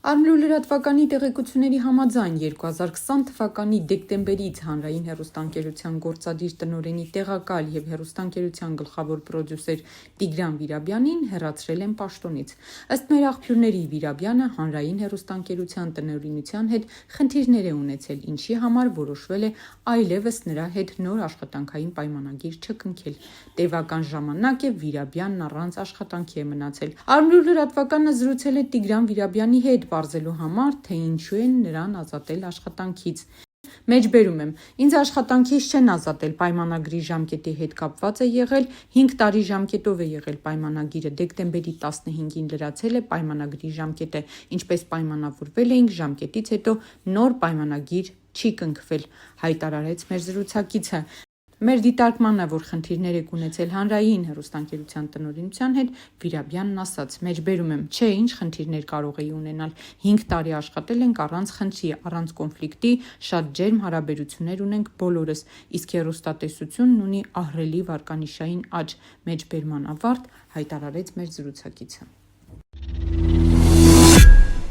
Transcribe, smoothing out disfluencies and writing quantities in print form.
Արմլու լրատվականի տեղեկությունների համաձայն 2020 թվականի դեկտեմբերից հանրային հեռուստաընկերության գործադիր տնօրենի տեղակալ և հեռուստաընկերության գլխավոր պրոդյուսեր Տիգրան Վիրաբյանին հեռացրել են պաշտոնից։ Ըստ մեր աղբյուրների, Վիրաբյանը հանրային հեռուստաընկերության տնօրինության հետ խնդիրներ է ունեցել, ինչի համար որոշվել է այլևս նրա հետ նոր աշխատանքային պայմանագիր չկնքել։ Տևական ժամանակ է Վիրաբյանն առանց աշխատանքի է մնացել։ Արմլու լրատվականը զրուցել է Տիգրան Վիրաբյանի հետ, պարզելու համար, թե ինչու են նրան ազատել աշխատանքից։ Մեջբերում եմ, ինձ աշխատանքից չեն ազատել, պայմանագրի ժամկետի հետ կապված է եղել, 5 տարի ժամկետով է եղել պայմանագիրը, դեկտեմբերի 15-ին լրացել է պայմանագրի ժամկետը, ինչպես պայմանավորվել էինք, ժամկետից հետո նոր պայմանագիր չի կնքվել, հայտարարեց մեր զրուցակիցը։ Մեր դիտարկմանն է, որ խնդիրներ եք ունեցել հանրային հեռուստաընկերության տնօրինության հետ, Վիրաբյանն ասաց. մեջբերում եմ, չէ, ինչ խնդիրներ կարող էի ունենալ, 5 տարի աշխատել ենք առանց խնդրի, առանց կոնֆլիկտի, շատ ջերմ հարաբերություններ ունենք բոլորս, իսկ հեռուստատեսությունն ունի ահռելի վարկանիշային աճ, մեջբերման ավարտ, հայտարարեց մեր զրուցակիցը։